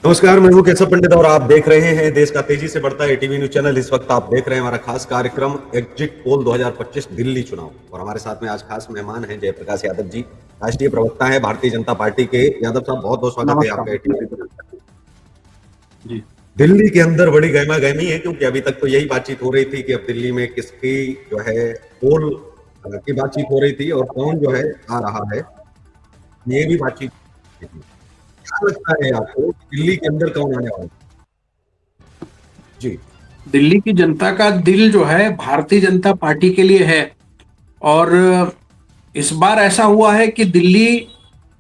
नमस्कार, मैं हूं केशव पंडित और आप देख रहे हैं देश का तेजी से बढ़ता एटीवी न्यूज चैनल। इस वक्त आप देख रहे हैं हमारा खास कार्यक्रम एग्जिट पोल 2025 दिल्ली चुनाव। और हमारे साथ में आज खास मेहमान हैं जयप्रकाश यादव जी, राष्ट्रीय प्रवक्ता है भारतीय जनता पार्टी के। यादव साहब, बहुत बहुत स्वागत है आपका एटीवी पर। जी। दिल्ली के अंदर बड़ी गहमा गहमी है, क्योंकि अभी तक तो यही बातचीत हो रही थी कि अब दिल्ली में किसकी जो है पोल की बातचीत हो रही थी और कौन जो है आ रहा है, ये भी बातचीत थी। क्या लगता है आपको दिल्ली के अंदर कौन आने वाला है? जी। दिल्ली की जनता का दिल जो है भारतीय जनता पार्टी के लिए है और इस बार ऐसा हुआ है कि दिल्ली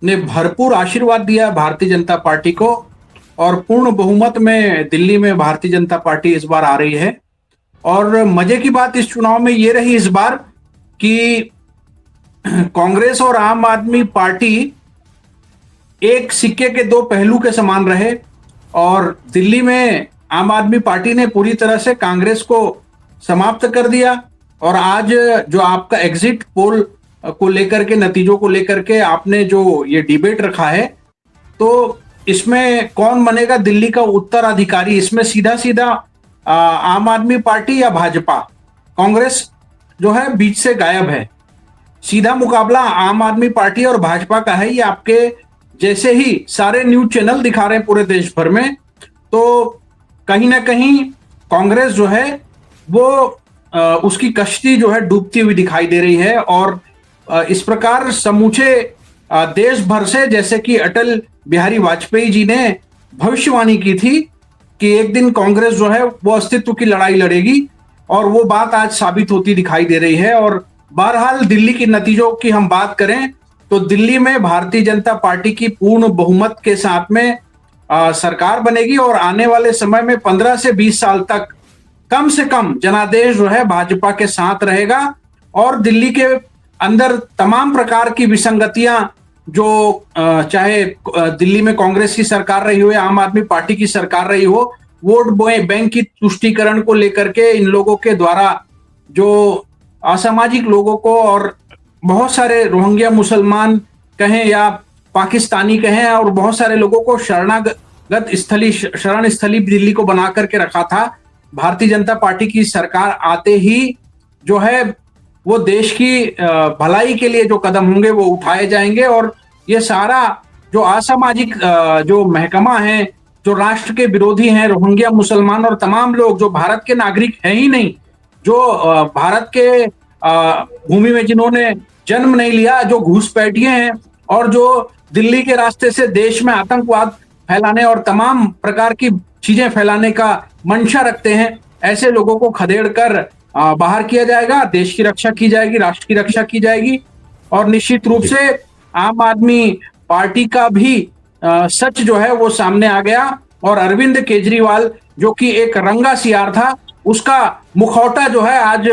ने भरपूर आशीर्वाद दिया भारतीय जनता पार्टी को और पूर्ण बहुमत में दिल्ली में भारतीय जनता पार्टी इस बार आ रही है। और मजे की बात इस चुनाव में ये रही इस बार कि कांग्रेस और आम आदमी पार्टी एक सिक्के के दो पहलू के समान रहे और दिल्ली में आम आदमी पार्टी ने पूरी तरह से कांग्रेस को समाप्त कर दिया। और आज जो आपका एग्जिट पोल को लेकर के, नतीजों को लेकर के आपने जो ये डिबेट रखा है, तो इसमें कौन बनेगा दिल्ली का उत्तराधिकारी, इसमें सीधा सीधा आम आदमी पार्टी या भाजपा, कांग्रेस जो है बीच से गायब है। सीधा मुकाबला आम आदमी पार्टी और भाजपा का है। ये आपके जैसे ही सारे न्यूज चैनल दिखा रहे हैं पूरे देश भर में, तो कहीं ना कहीं कांग्रेस जो है वो उसकी कश्ती जो है डूबती हुई दिखाई दे रही है। और इस प्रकार समूचे देश भर से, जैसे कि अटल बिहारी वाजपेयी जी ने भविष्यवाणी की थी कि एक दिन कांग्रेस जो है वो अस्तित्व की लड़ाई लड़ेगी, और वो बात आज साबित होती दिखाई दे रही है। और बहरहाल दिल्ली के नतीजों की हम बात करें तो दिल्ली में भारतीय जनता पार्टी की पूर्ण बहुमत के साथ में सरकार बनेगी और आने वाले समय में 15 से 20 साल तक कम से कम जनादेश जो है भाजपा के साथ रहेगा। और दिल्ली के अंदर तमाम प्रकार की विसंगतियां, जो चाहे दिल्ली में कांग्रेस की सरकार रही हो या आम आदमी पार्टी की सरकार रही हो, वोट बैंक की तुष्टीकरण को लेकर के इन लोगों के द्वारा जो असामाजिक लोगों को, और बहुत सारे रोहिंग्या मुसलमान कहें या पाकिस्तानी कहें, और बहुत सारे लोगों को शरण स्थली दिल्ली को बना करके रखा था। भारतीय जनता पार्टी की सरकार आते ही जो है वो देश की भलाई के लिए जो कदम होंगे वो उठाए जाएंगे। और ये सारा जो असामाजिक जो महकमा है, जो राष्ट्र के विरोधी हैं, रोहिंग्या मुसलमान और तमाम लोग जो भारत के नागरिक हैं ही नहीं, जो भारत के भूमि में जिन्होंने जन्म नहीं लिया, जो घुसपैठिए हैं और जो दिल्ली के रास्ते से देश में आतंकवाद फैलाने और तमाम प्रकार की चीजें फैलाने का मंशा रखते हैं, ऐसे लोगों को खदेड़ कर बाहर किया जाएगा। देश की रक्षा की जाएगी, राष्ट्र की रक्षा की जाएगी। और निश्चित रूप से आम आदमी पार्टी का भी सच जो है वो सामने आ गया और अरविंद केजरीवाल जो कि एक रंगा सियार था, उसका मुखौटा जो है आज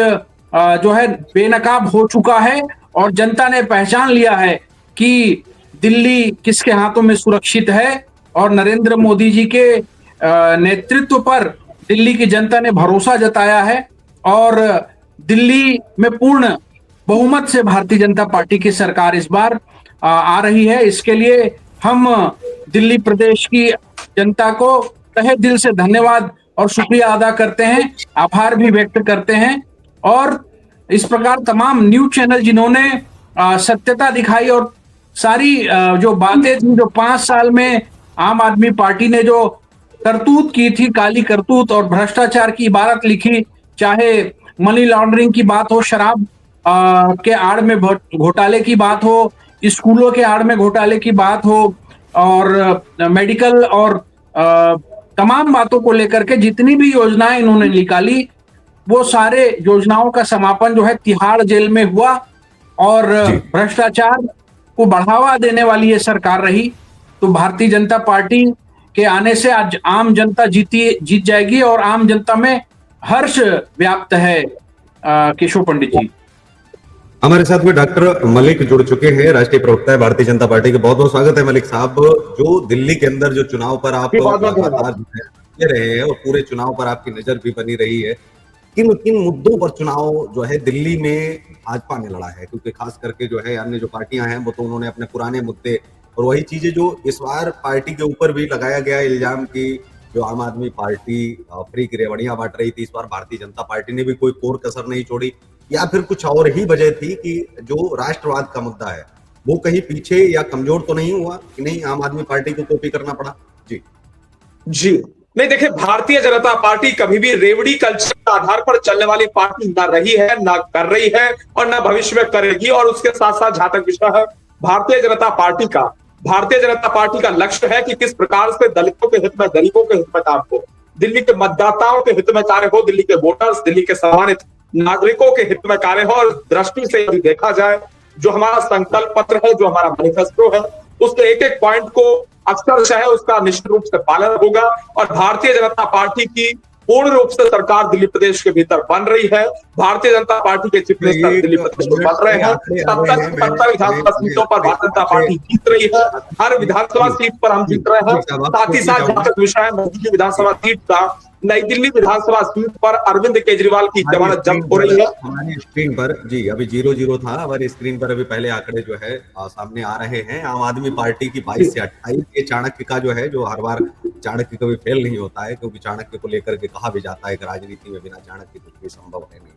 जो है बेनकाब हो चुका है और जनता ने पहचान लिया है कि दिल्ली किसके हाथों में सुरक्षित है। और नरेंद्र मोदी जी के नेतृत्व पर दिल्ली की जनता ने भरोसा जताया है और दिल्ली में पूर्ण बहुमत से भारतीय जनता पार्टी की सरकार इस बार आ रही है। इसके लिए हम दिल्ली प्रदेश की जनता को तहे दिल से धन्यवाद और शुक्रिया अदा करते हैं, आभार भी व्यक्त करते हैं। और इस प्रकार तमाम न्यूज चैनल जिन्होंने सत्यता दिखाई और सारी जो बातें थी, जो 5 साल में आम आदमी पार्टी ने जो करतूत की थी, काली करतूत और भ्रष्टाचार की इबारत लिखी, चाहे मनी लॉन्ड्रिंग की बात हो, शराब के आड़ में घोटाले की बात हो, स्कूलों के आड़ में घोटाले की बात हो, और मेडिकल और तमाम बातों को लेकर के जितनी भी योजनाएं इन्होंने निकाली, वो सारे योजनाओं का समापन जो है तिहाड़ जेल में हुआ। और भ्रष्टाचार को बढ़ावा देने वाली ये सरकार रही। तो भारतीय जनता पार्टी के आने से आज आम जनता जीत जाएगी और आम जनता में हर्ष व्याप्त है। केशव पंडित जी, हमारे साथ में डॉक्टर मलिक जुड़ चुके हैं, राष्ट्रीय प्रवक्ता है भारतीय जनता पार्टी के। बहुत बहुत स्वागत है मलिक साहब। जो दिल्ली के अंदर जो चुनाव पर आप लगातार दे रहे हैं और पूरे चुनाव पर आपकी नजर भी बनी रही है, किन किन मुद्दों पर चुनाव जो है दिल्ली में भाजपा ने लड़ा है? क्योंकि खास करके जो है अन्य जो पार्टियां हैं वो तो उन्होंने अपने पुराने मुद्दे और वही चीजें जो इस बार पार्टी के ऊपर भी लगाया गया इल्जाम कि जो आम आदमी पार्टी फ्री की रेवड़ियां बांट रही थी, इस बार भारतीय जनता पार्टी ने भी कोई कोर कसर नहीं छोड़ी, या फिर कुछ और ही वजह थी कि जो राष्ट्रवाद का मुद्दा है वो कहीं पीछे या कमजोर तो नहीं हुआ कि नहीं आम आदमी पार्टी को कॉपी करना पड़ा? जी जी नहीं, देखिए, भारतीय जनता पार्टी कभी भी रेवड़ी कल्चर के आधार पर चलने वाली पार्टी ना रही है, ना कर रही है और ना भविष्य में करेगी। और उसके साथ साथ जहां तक विषय है भारतीय जनता पार्टी का, भारतीय जनता पार्टी का लक्ष्य है कि किस प्रकार से दलितों के हित में, गरीबों के हित में काम हो, दिल्ली के मतदाताओं के हित में कार्य हो, दिल्ली के वोटर्स, दिल्ली के सम्मानित नागरिकों के हित में कार्य हो। और दृष्टि से यदि देखा जाए, जो हमारा संकल्प पत्र है, जो हमारा मैनिफेस्टो है, उसके एक एक पॉइंट को अक्षरशः उसका निश्चित रूप से पालन होगा। और भारतीय जनता पार्टी की पूर्ण रूप से सरकार दिल्ली प्रदेश के भीतर बन रही है। भारतीय जनता पार्टी के चीफ मिनिस्टर दिल्ली प्रदेश में बन रहे हैं। 70 विधानसभा सीटों पर भारतीय जनता पार्टी जीत रही है। हर विधानसभा सीट पर हम जीत रहे हैं। साथ ही साथ जहां तक विषय है नई दिल्ली विधानसभा सीट का, नई दिल्ली विधानसभा सीट पर अरविंद केजरीवाल की जमानत जब्त हो रही है। हमारी स्क्रीन पर जी अभी 0-0 था, हमारी स्क्रीन पर अभी पहले आंकड़े जो है सामने आ रहे हैं। आम आदमी पार्टी की 22 से 28, ये चाणक्य का जो है, जो हर बार चाणक्य कभी फेल नहीं होता है, क्योंकि चाणक्य को लेकर के कहा भी जाता है कि राजनीति में बिना चाणक्य कुछ भी संभव है नहीं।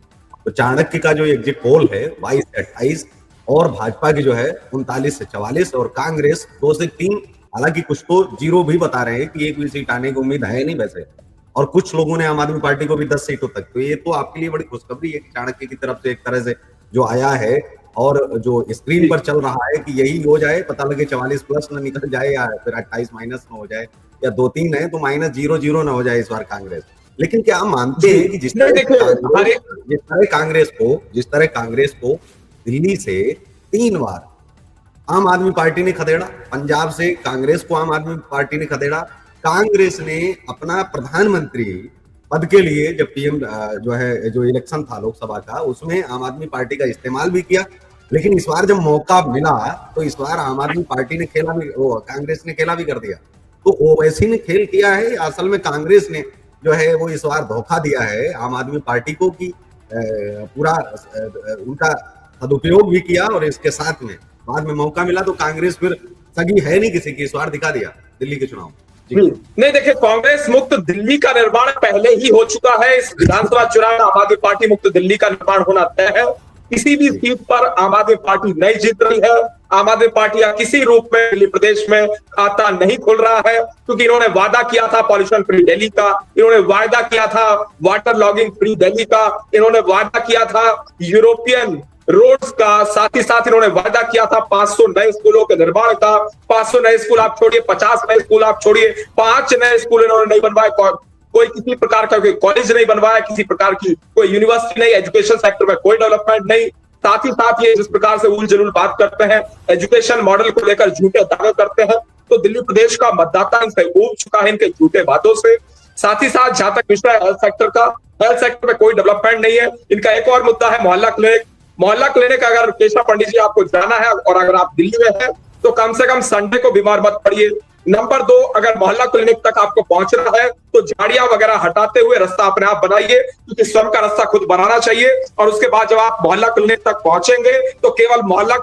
तो चाणक्य का जो एग्जिट पोल है 22 से 28, और भाजपा की जो है 39 से 44, और कांग्रेस 2 से 3, हालांकि कुछ तो 0 भी बता रहे हैं कि एक भी सीट आने की उम्मीद है नहीं वैसे, और कुछ लोगों ने आम आदमी पार्टी को भी 10 सीटों तक। तो ये तो आपके लिए बड़ी खुशखबरी है कि चाणक्य की तरफ से एक तरह से जो आया है, और जो स्क्रीन पर चल रहा है कि यही हो जाए, पता लगे 44 प्लस न निकल जाए, या फिर 28 माइनस न हो जाए, या 2-3 है तो -0-0 न हो जाए इस बार कांग्रेस। लेकिन क्या हम मानते हैं कि जिस तरह कांग्रेस को दिल्ली से 3 बार आम आदमी पार्टी ने खदेड़ा, पंजाब से कांग्रेस को आम आदमी पार्टी ने खदेड़ा, कांग्रेस ने अपना प्रधानमंत्री पद के लिए जब पीएम जो इलेक्शन था लोकसभा का, उसमें आम आदमी पार्टी का इस्तेमाल भी किया। लेकिन इस बार जब मौका मिला तो इस बार आम आदमी पार्टी ने खेला भी, कांग्रेस ने खेला भी कर दिया। तो ओवैसी ने खेल किया है, असल में कांग्रेस ने जो है वो इस बार धोखा दिया है आम आदमी पार्टी को, कि पूरा उनका सदुपयोग भी किया, और इसके साथ में बाद में मौका मिला तो कांग्रेस फिर सगी है नहीं किसी की, इस बार दिखा दिया दिल्ली के चुनाव। नहीं, देखिए, कांग्रेस मुक्त दिल्ली का निर्माण पहले ही हो चुका है। इस विधानसभा चुनाव में आम आदमी पार्टी मुक्त दिल्ली का निर्माण होना तय है। किसी भी सीट पर आम आदमी पार्टी नहीं जीत रही है। आम आदमी पार्टी या किसी रूप में दिल्ली प्रदेश में खाता नहीं खोल रहा है, क्योंकि इन्होंने वादा किया था पॉल्यूशन फ्री दिल्ली का, इन्होंने वादा किया था वाटर लॉगिंग फ्री दिल्ली का, इन्होंने वादा किया था यूरोपियन रोड्स का, साथ ही साथ इन्होंने वादा किया था 500 नए स्कूलों के निर्माण का। 500 नए स्कूल आप छोड़िए, 50 नए स्कूल आप छोड़िए, 5 नए स्कूल इन्होंने नहीं बनवाए। कोई किसी प्रकार का कोई कॉलेज नहीं बनवाया, किसी प्रकार की कोई यूनिवर्सिटी नहीं, एजुकेशन सेक्टर में कोई डेवलपमेंट नहीं। साथ ही साथ ये जिस प्रकार से उल जलूल बात करते हैं, एजुकेशन मॉडल को लेकर झूठे दावे करते हैं, तो दिल्ली प्रदेश का मतदाता इनसे ऊब चुका है इनके झूठे बातों से। साथ ही साथ जहां तक विषय है हेल्थ सेक्टर का, हेल्थ सेक्टर में कोई डेवलपमेंट नहीं है। इनका एक और मुद्दा है मोहल्ला क्लिनिक। मोहल्ला क्लिनिक, अगर केशव पंडित जी आपको जाना है और अगर आप दिल्ली में हैं तो कम से कम संडे को बीमार मत पड़िए। नंबर 2, अगर मोहल्ला क्लिनिक तक आपको पहुंचना है तो झाड़ियां वगैरह हटाते हुए रास्ता अपने आप बनाइए, क्योंकि स्वयं का रास्ता खुद बनाना चाहिए। और उसके बाद जब आप मोहल्ला क्लिनिक तक पहुंचेंगे तो केवल मोहल्ला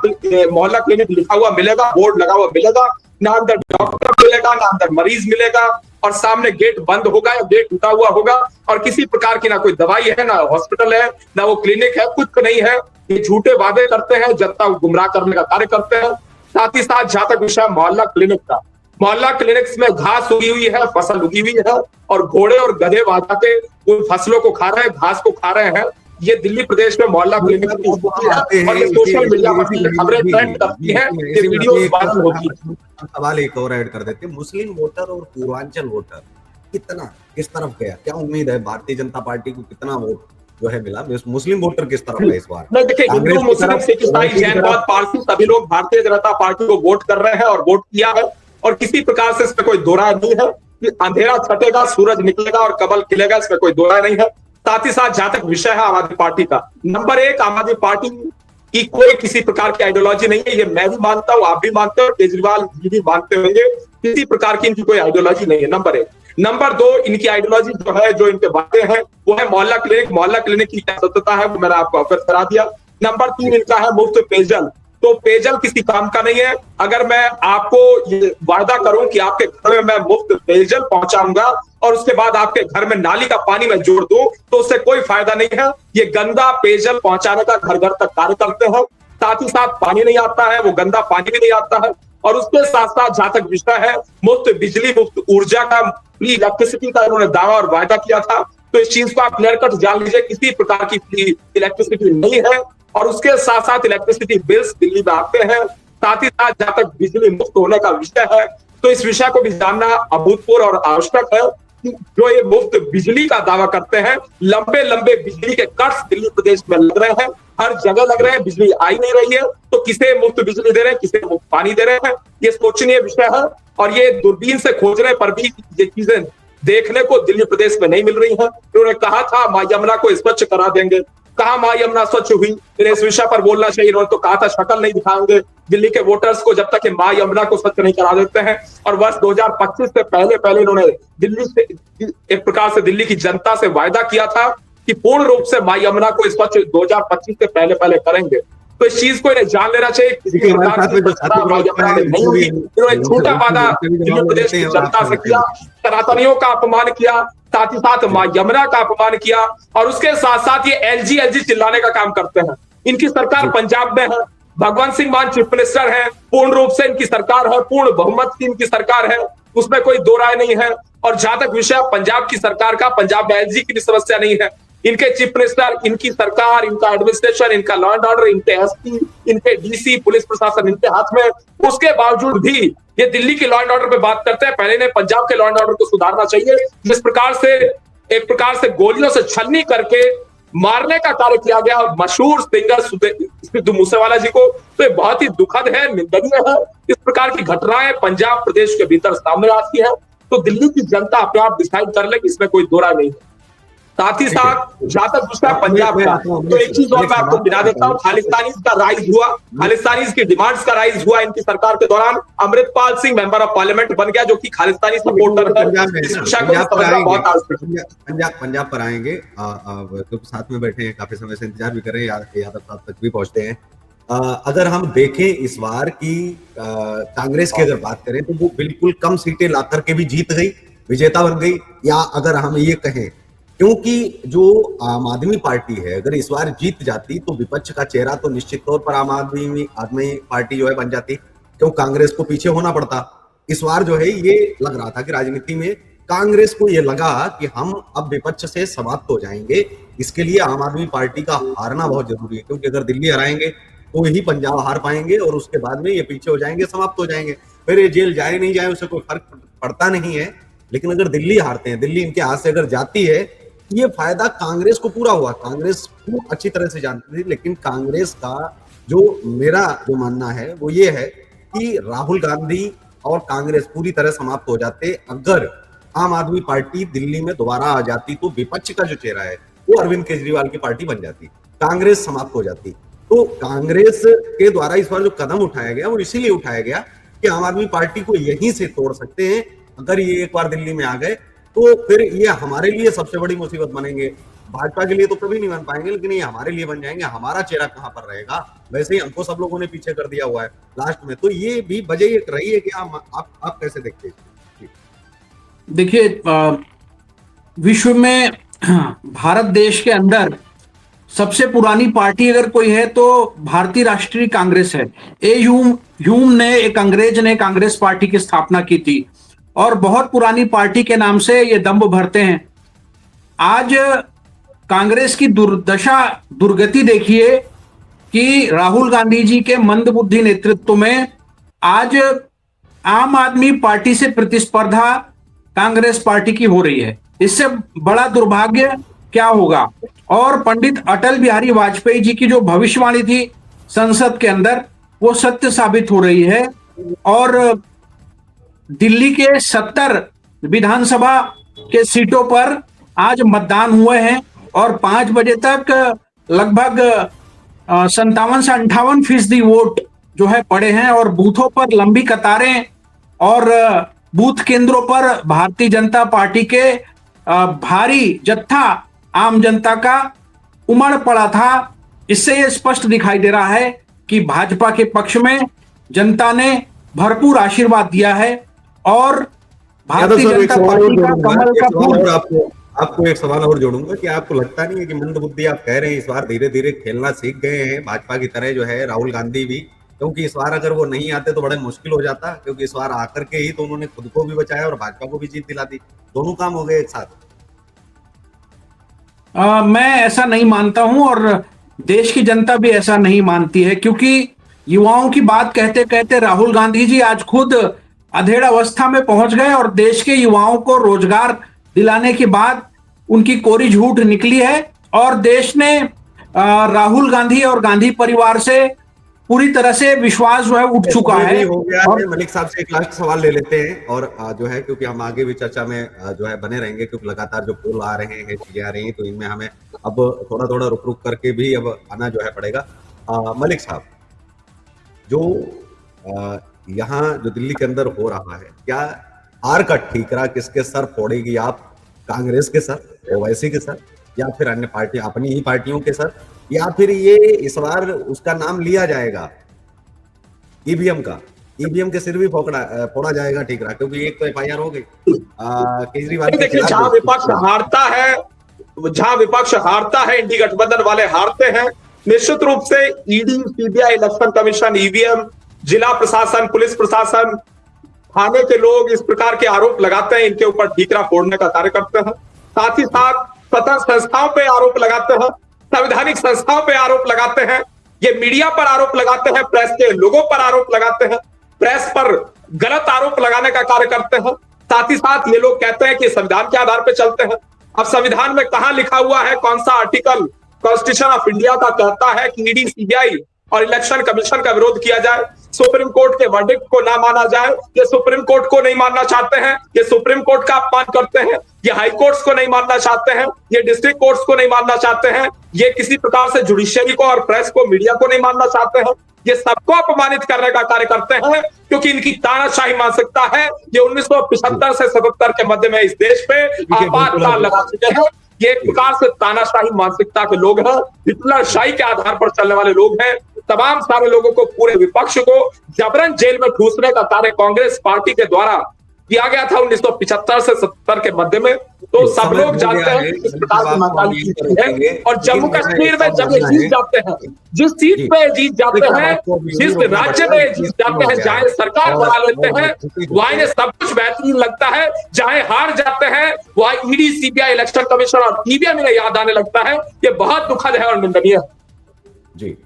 क्लिनिक लिखा हुआ मिलेगा, बोर्ड लगा हुआ मिलेगा, ना अंदर डॉक्टर मिलेगा, ना अंदर मरीज मिलेगा, और सामने गेट बंद होगा या गेट टूटा हुआ होगा, और किसी प्रकार की ना कोई दवाई है, ना हॉस्पिटल है, ना वो क्लिनिक है, कुछ नहीं है। ये झूठे वादे करते हैं, जनता को गुमराह करने का कार्य करते हैं। साथ ही साथ जहां तक विषय मोहल्ला क्लिनिक का, मोहल्ला क्लिनिक्स में घास उगी हुई है, फसल उगी हुई है, और घोड़े और गधे वहां के उन फसलों को खा रहे हैं, घास को खा रहे हैं। ये दिल्ली प्रदेश में मोहल्ला क्लिनिक की स्थिति है, और ये सोशल मीडिया पर खबरें ट्रेंड करती हैं, ये वीडियो वायरल होती है। सवाल एक और ऐड कर देते हैं, मुस्लिम वोटर और पूर्वांचल वोटर कितना किस तरफ गया? क्या उम्मीद है भारतीय जनता पार्टी को कितना वोट जो है मिला? मुस्लिम वोटर किस तरफ है इस बार? नहीं, देखिए, हिंदू, मुस्लिम, सिख, ईसाई, जैन, बौद्ध, पारसी सभी लोग भारतीय जनता पार्टी को वोट कर रहे हैं और वोट किया है, और किसी प्रकार से इसमें कोई दो राय नहीं है कि अंधेरा छटेगा, सूरज निकलेगा और कमल खिलेगा, इसमें कोई दो राय नहीं है। साथ ही साथ जहां तक विषय है आम आदमी पार्टी का, नंबर 1, आम आदमी पार्टी की कोई किसी प्रकार की आइडियोलॉजी नहीं है। ये मैं भी मानता हूं, आप भी मानते हो, केजरीवाल जी भी मानते होंगे, किसी प्रकार की इनकी कोई आइडियोलॉजी नहीं है, नंबर 1। नंबर 2, इनकी आइडियोलॉजी जो है, जो इनके बातें हैं, वो है मोहल्ला क्लिनिक। मोहल्ला क्लिनिक की क्या सत्यता है वो मैंने आपको अवगत करा दिया। नंबर 3, इनका है मुफ्त पेयजल। तो पेयजल किसी काम का नहीं है। अगर मैं आपको ये वादा करूं कि आपके घर में मैं मुफ्त पेयजल पहुंचाऊंगा और उसके बाद आपके घर में नाली का पानी मैं जोड़ दूं, तो उससे कोई फायदा नहीं है। ये गंदा पेयजल पहुंचाने का घर घर तक कार्य करते हैं, साथ ही साथ पानी नहीं आता है, वो गंदा पानी भी नहीं आता है। और उसके साथ साथ जहां तक विषय है मुफ्त बिजली, मुफ्त ऊर्जा का, फ्री इलेक्ट्रिसिटी का इन्होंने दावा और वायदा किया था, तो इस चीज को आप क्लियर कट जान लीजिए, किसी प्रकार की फ्री इलेक्ट्रिसिटी नहीं है। और उसके साथ साथ इलेक्ट्रिसिटी बिल्स दिल्ली में आते हैं। साथ ही साथ जहां तक बिजली मुफ्त होने का विषय है, तो इस विषय को भी जानना अभूतपूर्व और आवश्यक है कि जो ये मुफ्त बिजली का दावा करते हैं, लंबे लंबे बिजली के कट्स दिल्ली प्रदेश में लग रहे हैं, हर जगह लग रहे हैं, बिजली आई नहीं रही है, तो किसे मुफ्त बिजली दे रहे हैं, किसे मुफ्त पानी दे रहे हैं, ये सोचनीय विषय है। और ये दूरबीन से खोजने पर भी ये चीजें देखने को दिल्ली प्रदेश में नहीं मिल रही है। उन्होंने कहा था मां यमुना को स्वच्छ करा देंगे, कहा मां यमुना स्वच्छ हुई, फिर इस विषय पर बोलना चाहिए। उन्होंने तो कहा था शक्ल नहीं दिखाएंगे दिल्ली के वोटर्स को जब तक मां यमुना को स्वच्छ नहीं करा देते हैं। और वर्ष 2025 से पहले इन्होंने दिल्ली से एक प्रकार से दिल्ली की जनता से वायदा किया था कि पूर्ण रूप से मां यमुना को स्वच्छ 2025 से पहले करेंगे। तो इस चीज को इन्हें जान लेना चाहिए, किसी प्रकार की स्वच्छता मां यमुना में नहीं हुई। इन्होंने झूठा वादा दिल्ली प्रदेश की जनता से किया, सनातनियों का अपमान किया, साथ ही साथ मां यमुना का अपमान किया, और उसके साथ साथ ये एलजी चिल्लाने का काम करते हैं। इनकी सरकार पंजाब में है, भगवंत सिंह मान चीफ मिनिस्टर है, पूर्ण रूप से इनकी सरकार है, पूर्ण बहुमत की इनकी सरकार है, उसमें कोई दो राय नहीं है। और जहां तक विषय पंजाब की सरकार का, पंजाब में एलजी की भी समस्या नहीं है। इनके चीफ मिनिस्टर, इनकी सरकार, इनका एडमिनिस्ट्रेशन, इनका लॉ एंड ऑर्डर, इनके एसपी, इनके डीसी, पुलिस प्रशासन इनके हाथ में, उसके बावजूद भी ये दिल्ली के लॉ एंड ऑर्डर पे बात करते हैं। पहले ने पंजाब के लॉ एंड ऑर्डर को सुधारना चाहिए। जिस प्रकार से एक प्रकार से गोलियों से छलनी करके मारने का कार्य किया गया मशहूर सिंगर सिद्धू मूसेवाला जी को, तो ये बहुत ही दुखद है, निंदनीय है। इस प्रकार की घटनाएं पंजाब प्रदेश के भीतर सामने आती है, तो दिल्ली की जनता अपने आप डिसाइड कर ले कि इसमें कोई दो राय नहीं है। साथ ही साथ जहां तक दूसरा पंजाब का, तो एक चीज और मैं आपको गिना देता हूँ, खालिस्तानीज का राइज हुआ, खालिस्तानीज की डिमांड्स का राइज हुआ इनकी सरकार के दौरान। Amritpal Singh member of parliament बन गया, जो कि खालिस्तानी सपोर्टर है। इस विषय को समझना बहुत आवश्यक है। पंजाब पर आएंगे, क्योंकि साथ में बैठे हैं, काफी समय से इंतजार भी कर रहे हैं, यादव साहब तक भी पहुंचते हैं। अगर हम देखें इस बार की कांग्रेस की अगर बात करें, तो वो बिल्कुल कम सीटें ला करके भी जीत गई, विजेता बन गई। या अगर हम ये कहें, क्योंकि जो आम आदमी पार्टी है, अगर इस बार जीत जाती तो विपक्ष का चेहरा तो निश्चित तौर पर आम आदमी पार्टी जो है बन जाती, क्यों कांग्रेस को पीछे होना पड़ता। इस बार जो है ये लग रहा था कि राजनीति में कांग्रेस को ये लगा कि हम अब विपक्ष से समाप्त हो जाएंगे, इसके लिए आम आदमी पार्टी का हारना बहुत जरूरी है, क्योंकि अगर दिल्ली हराएंगे तो ही पंजाब हार पाएंगे और उसके बाद में ये पीछे हो जाएंगे, समाप्त हो जाएंगे। फिर ये जेल जाए नहीं जाए उससे कोई फर्क पड़ता नहीं है। लेकिन अगर दिल्ली हारते हैं, दिल्ली इनके हाथ से अगर जाती है, ये फायदा कांग्रेस को पूरा हुआ। कांग्रेस को अच्छी तरह से जानती थी, लेकिन कांग्रेस का मेरा जो मानना है वो ये है कि राहुल गांधी और कांग्रेस पूरी तरह समाप्त हो जाते अगर आम आदमी पार्टी दिल्ली में दोबारा आ जाती। तो विपक्ष का जो चेहरा है वो अरविंद केजरीवाल की पार्टी बन जाती, कांग्रेस समाप्त हो जाती। तो कांग्रेस के द्वारा इस बार जो कदम उठाया गया वो इसीलिए उठाया गया कि आम आदमी पार्टी को यहीं से तोड़ सकते हैं। अगर ये एक बार दिल्ली में आ गए तो फिर ये हमारे लिए सबसे बड़ी मुसीबत बनेंगे। भाजपा के लिए तो कभी नहीं बन पाएंगे, लेकिन ये हमारे लिए बन जाएंगे। हमारा चेहरा कहां पर रहेगा? वैसे ही हमको सब लोगों ने पीछे कर दिया हुआ है लास्ट में। तो ये भी वजह एक रही है कि आप कैसे देखते हैं? देखिए, विश्व में भारत देश के अंदर सबसे पुरानी पार्टी अगर कोई है तो भारतीय राष्ट्रीय कांग्रेस है। ह्यूम ने, एक अंग्रेज ने कांग्रेस पार्टी की स्थापना की थी और बहुत पुरानी पार्टी के नाम से ये दंभ भरते हैं। आज कांग्रेस की दुर्गति देखिए कि राहुल गांधी जी के मंदबुद्धि नेतृत्व में आज आम आदमी पार्टी से प्रतिस्पर्धा कांग्रेस पार्टी की हो रही है। इससे बड़ा दुर्भाग्य क्या होगा? और पंडित अटल बिहारी वाजपेयी जी की जो भविष्यवाणी थी संसद के अंदर, वो सत्य साबित हो रही है। और दिल्ली के 70 विधानसभा के सीटों पर आज मतदान हुए हैं और 5 बजे तक लगभग 57 से 58% वोट जो है पड़े हैं। और बूथों पर लंबी कतारें और बूथ केंद्रों पर भारतीय जनता पार्टी के भारी जत्था आम जनता का उमड़ पड़ा था। इससे यह स्पष्ट दिखाई दे रहा है कि भाजपा के पक्ष में जनता ने भरपूर आशीर्वाद दिया है और भारतीय यादव साहब, एक जनता सवाल और पार्टी का जोड़ूंगा, कमल का एक सवाल फूल। और आपको एक सवाल और जोड़ूंगा कि आपको लगता नहीं है कि मंदबुद्धि आप कह रहे हैं इस बार धीरे धीरे खेलना सीख गए हैं भाजपा की तरह जो है राहुल गांधी भी, क्योंकि इस बार अगर वो नहीं आते तो बड़ा मुश्किल हो जाता, क्योंकि इस बार आकर के ही तो उन्होंने खुद को भी बचाया और भाजपा को भी जीत दिला दी, दोनों काम हो गए एक साथ। मैं ऐसा नहीं मानता हूं और देश की जनता भी ऐसा नहीं मानती है, क्योंकि युवाओं की बात कहते कहते राहुल गांधी जी आज खुद अधेड़ अवस्था में पहुंच गए और देश के युवाओं को रोजगार दिलाने के बाद उनकी कोरी झूठ निकली है और देश ने राहुल गांधी और गांधी परिवार से पूरी तरह से विश्वास जो है उठ चुका है। हो गया और है। मलिक साहब से एक लास्ट सवाल ले लेते हैं और जो है क्योंकि हम आगे भी चर्चा में जो है बने रहेंगे, क्योंकि लगातार जो पोल आ रहे हैं, चीजें आ रही हैं, तो इनमें हमें अब थोड़ा थोड़ा रुक रुक करके भी अब आना जो है पड़ेगा। मलिक साहब, जो यहाँ जो दिल्ली के अंदर हो रहा है, क्या हार का ठीकरा किसके सर फोड़ेगी आप? कांग्रेस के सर, ओवैसी के सर, या फिर अन्य पार्टी अपनी ही पार्टियों के सर, या फिर ये इस बार उसका नाम लिया जाएगा ईवीएम का, ईवीएम के सिर भी फोड़ा जाएगा ठीकरा, क्योंकि एक तो एफआईआर हो गई केजरीवाल के देखिए, खिलाफ। जहां विपक्ष हारता है इंडी गठबंधन वाले हारते हैं, निश्चित रूप से ED, CBI, election commission, EVM, जिला प्रशासन, पुलिस प्रशासन, थाने के लोग इस प्रकार के आरोप लगाते हैं, इनके ऊपर ठीकरा फोड़ने का कार्य करते हैं। साथ ही साथ स्वतंत्र संस्थाओं पे आरोप लगाते हैं, संवैधानिक संस्थाओं पे आरोप लगाते हैं, ये मीडिया पर आरोप लगाते हैं, प्रेस के लोगों पर आरोप लगाते हैं, प्रेस पर गलत आरोप लगाने का कार्य करते हैं। साथ ही साथ ये लोग कहते हैं कि संविधान के आधार पर चलते हैं। अब संविधान में कहां लिखा हुआ है, कौन सा आर्टिकल कॉन्स्टिट्यूशन ऑफ इंडिया का कहता है कि ईडी, सीबीआई और इलेक्शन कमीशन का विरोध किया जाए, सुप्रीम कोर्ट के वर्डिक्ट को ना माना जाए? ये सुप्रीम कोर्ट को नहीं मानना चाहते हैं, ये सुप्रीम कोर्ट का अपमान करते हैं, ये हाई कोर्ट्स को नहीं मानना चाहते हैं, ये डिस्ट्रिक्ट कोर्ट्स को नहीं मानना चाहते हैं, ये किसी प्रकार से जुडिशियरी को और प्रेस को, मीडिया को नहीं मानना चाहते हैं, ये सबको अपमानित करने का कार्य करते हैं, क्योंकि इनकी तानाशाही मानसिकता है। ये 1975 से 77 के मध्य में इस देश पे आपातकाल लगा चुके हैं। ये एक प्रकार से तानाशाही मानसिकता के लोग हैं, हिटलरशाही के आधार पर चलने वाले लोग हैं। तमाम सारे लोगों को, पूरे विपक्ष को जबरन जेल में ठूसने का कार्य कांग्रेस पार्टी के द्वारा किया गया था 1975 से 70 के मध्य में। तो सब लोग जानते हैं कि किस प्रकार की महाकाली है। और जम्मू कश्मीर में जब ये जीत जाते हैं, जिस सीट पे जीत जाते हैं, जिस राज्य में जीत जाते हैं, जहां सरकार बना लेते हैं, वहां इन्हें सब कुछ बेहतरीन लगता है। जहां हार जाते हैं, वहां ईडी, सीबीआई, इलेक्शन कमीशन और ईवीएम इन्हें याद आने लगता है। ये बहुत दुखद है और निंदनीय है। जी,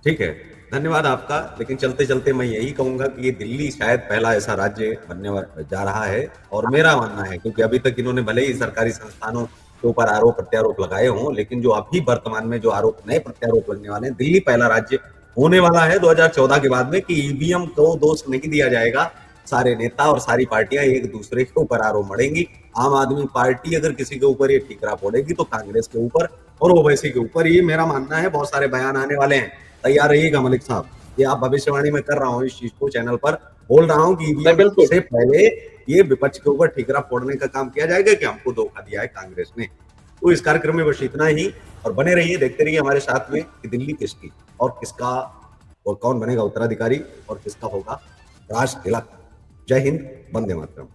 ठीक है, धन्यवाद आपका। लेकिन चलते चलते मैं यही कहूंगा कि ये दिल्ली शायद पहला ऐसा राज्य बनने जा रहा है, और मेरा मानना है, क्योंकि अभी तक इन्होंने भले ही सरकारी संस्थानों के ऊपर आरोप प्रत्यारोप लगाए हों, लेकिन जो अभी वर्तमान में जो आरोप, नए प्रत्यारोप लगने वाले हैं, दिल्ली पहला राज्य होने वाला है 2014 के बाद में कि ईवीएम को दोष नहीं दिया जाएगा। सारे नेता और सारी पार्टियां एक दूसरे के ऊपर आरोप मढ़ेंगी। आम आदमी पार्टी अगर किसी के ऊपर ये ठीकरा फोड़ेगी तो कांग्रेस के ऊपर और ओवैसी के ऊपर, ये मेरा मानना है। बहुत सारे बयान आने वाले हैं, तैयार रहिएगा मलिक साहब। ये आप भविष्यवाणी में कर रहा हूँ, इस चीज को चैनल पर बोल रहा हूँ कि ईवीएम से पहले ये विपक्ष के ऊपर ठीकरा फोड़ने का काम किया जाएगा कि हमको धोखा दिया है कांग्रेस ने। तो इस कार्यक्रम में बस इतना ही, और बने रहिए, देखते रहिए हमारे साथ में कि दिल्ली किसकी और किसका, और कौन बनेगा उत्तराधिकारी और किसका होगा राज तिलक। जय हिंद, वंदे मातरम।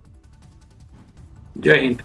जय हिंद।